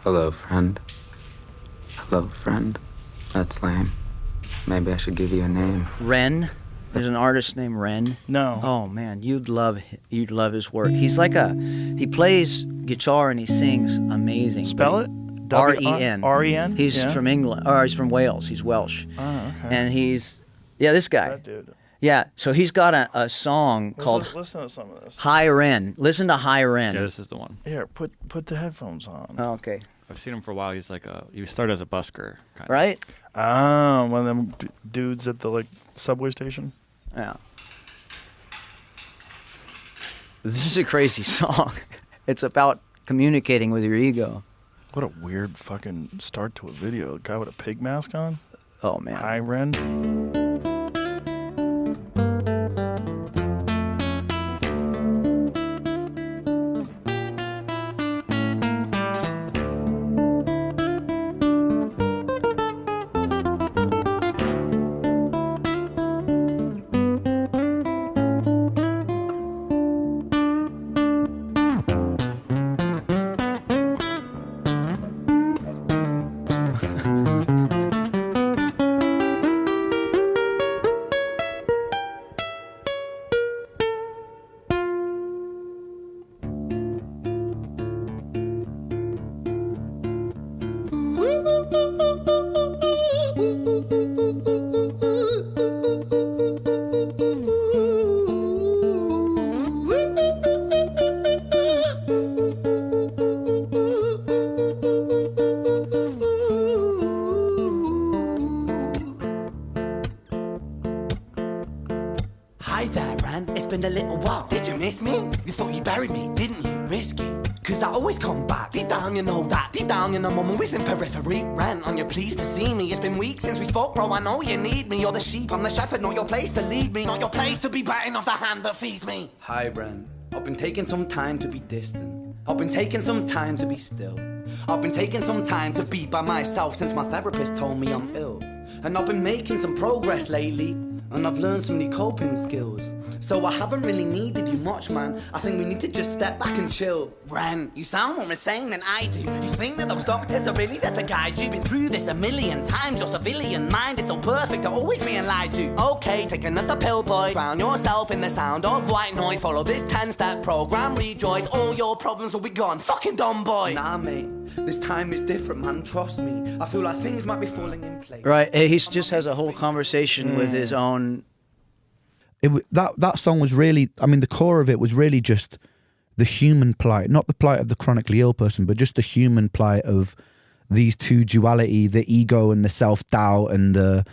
Hello, friend. Hello, friend. That's lame. Maybe I should give you a name. Ren. There's an artist named Ren. No. Oh man, you'd love his work. He plays guitar and he sings amazing. Spell it? R-E-N. R-E-N? He's Yeah. from England, or he's from Wales. He's Welsh. Oh, okay. And this guy. That dude. Yeah, so he's got a song called Listen to some of this. Hi Ren. Listen to Hi Ren. Yeah, this is the one. Here, put the headphones on. Oh, okay. I've seen him for a while. He's like he started as a busker, kind Right? Ah, one of them dudes at the subway station. Yeah. This is a crazy song. It's about communicating with your ego. What a weird fucking start to a video. A guy with a pig mask on. Oh man. Hi Ren. Hi there, Ren. It's been a little while. Did you miss me? You thought you buried me, didn't you? Risky. Cause I always come back. Deep down, you know that. Deep down, you know I'm always in periphery. Ren, on your pleased to see me. It's been weeks since we spoke, bro. I know you need me. You're the sheep, I'm the shepherd. Not your place to lead me. Not your place to be biting off the hand that feeds me. Hi, Ren. I've been taking some time to be distant. I've been taking some time to be still. I've been taking some time to be by myself since my therapist told me I'm ill. And I've been making some progress lately. And I've learned some new coping skills. So I haven't really needed you much, man. I think we need to just step back and chill. Ren, you sound more insane than I do. You think that those doctors are really there to guide you? Been through this a million times. Your civilian mind is so perfect to always being lied to. Okay, take another pill, boy. Drown yourself in the sound of white noise. Follow this 10-step program, rejoice. All your problems will be gone. Fucking dumb boy. Nah, mate. This time is different, man. Trust me. I feel like things might be falling in place. Right. He just has a whole conversation with his own. That song was really, I mean, the core of it was really just the human plight, not the plight of the chronically ill person, but just the human plight of these two duality, the ego and the self-doubt and the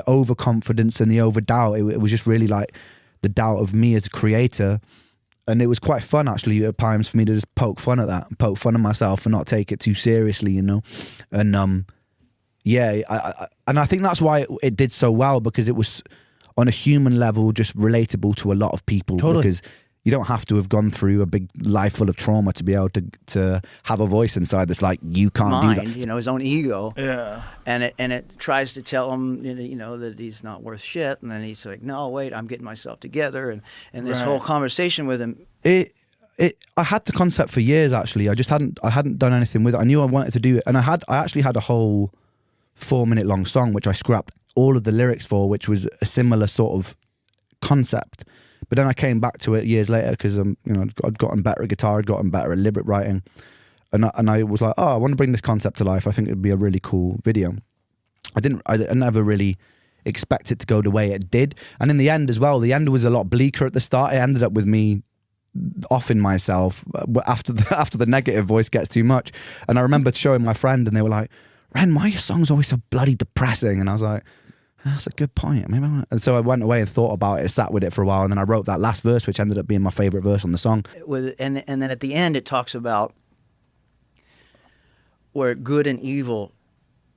overconfidence and the overdoubt. It was just really like the doubt of me as a creator. And it was quite fun, actually, at times for me to just poke fun at that, poke fun at myself and not take it too seriously, you know? And yeah, and I think that's why it did so well, because it was on a human level just relatable to a lot of people. Totally. Because you don't have to have gone through a big life full of trauma to be able to have a voice inside that's like, you can't do that. You know, his own ego. Yeah. And it tries to tell him, you know, that he's not worth shit. And then he's like, no, wait, I'm getting myself together. And this whole conversation with him. I had the concept for years, actually. I hadn't done anything with it. I knew I wanted to do it. And I actually had a whole 4-minute long song, which I scrapped all of the lyrics for, which was a similar sort of concept. But then I came back to it years later because you know, I'd gotten better at guitar, I'd gotten better at lyric writing, and I was like, oh, I want to bring this concept to life. I think it'd be a really cool video. I never really expect it to go the way it did, and in the end as well, the end was a lot bleaker at the start. It ended up with me offing myself after the negative voice gets too much. And I remember showing my friend, and they were like, Ren, why are your songs always so bloody depressing? And I was like, that's a good point. Maybe and so I went away and thought about it, sat with it for a while, and then I wrote that last verse, which ended up being my favorite verse on the song. And then at the end, it talks about where good and evil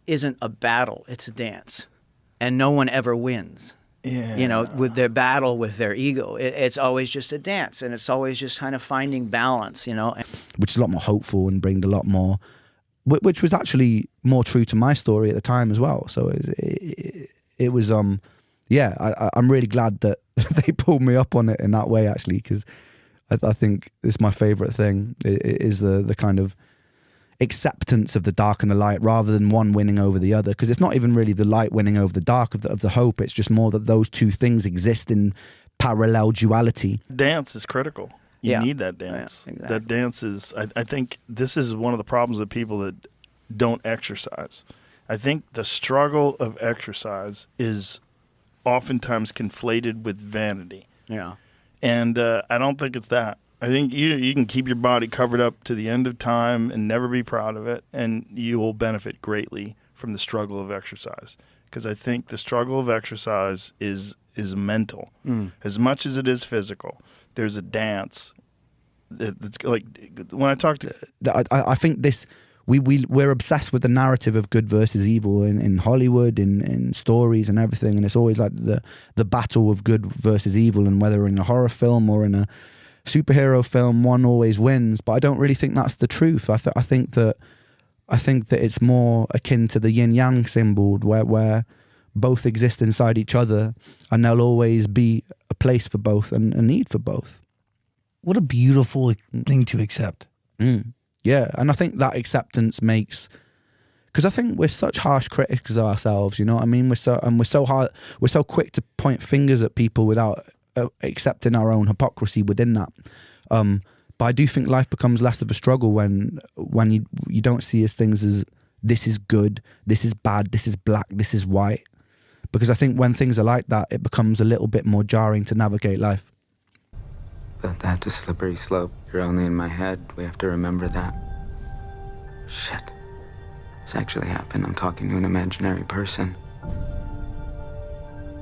isn't a battle, it's a dance. And no one ever wins. Yeah. You know, with their battle with their ego. It's always just a dance, and it's always just kind of finding balance, you know. Which is a lot more hopeful and bringed a lot more, which was actually more true to my story at the time as well. So it was, yeah, I'm really glad that they pulled me up on it in that way, actually, because I think it's my favorite thing. It is the kind of, acceptance of the dark and the light rather than one winning over the other, because it's not even really the light winning over the dark of the hope. It's just more that those two things exist in parallel duality. Dance is critical. You need that dance. Yeah, exactly. That dance is, I think this is one of the problems of people that don't exercise. I think the struggle of exercise is oftentimes conflated with vanity. Yeah. And I don't think it's that. I think you can keep your body covered up to the end of time and never be proud of it, and you will benefit greatly from the struggle of exercise. Because I think the struggle of exercise is mental. As much as it is physical. There's a dance. It's like when I talk to... I think this... We're obsessed with the narrative of good versus evil in Hollywood, in stories and everything, and it's always like the battle of good versus evil, and whether in a horror film or in a superhero film, one always wins. But I don't really think that's the truth. I think that it's more akin to the yin yang symbol, where both exist inside each other, and there'll always be a place for both and a need for both. What a beautiful thing to accept. Yeah, and I think that acceptance makes, because I think we're such harsh critics of ourselves. You know what I mean? We're so quick to point fingers at people without accepting our own hypocrisy within that. But I do think life becomes less of a struggle when you don't see as things as this is good, this is bad, this is black, this is white. Because I think when things are like that, it becomes a little bit more jarring to navigate life. But that's a slippery slope. You're only in my head. We have to remember that. Shit. This actually happened. I'm talking to an imaginary person.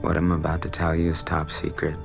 What I'm about to tell you is top secret.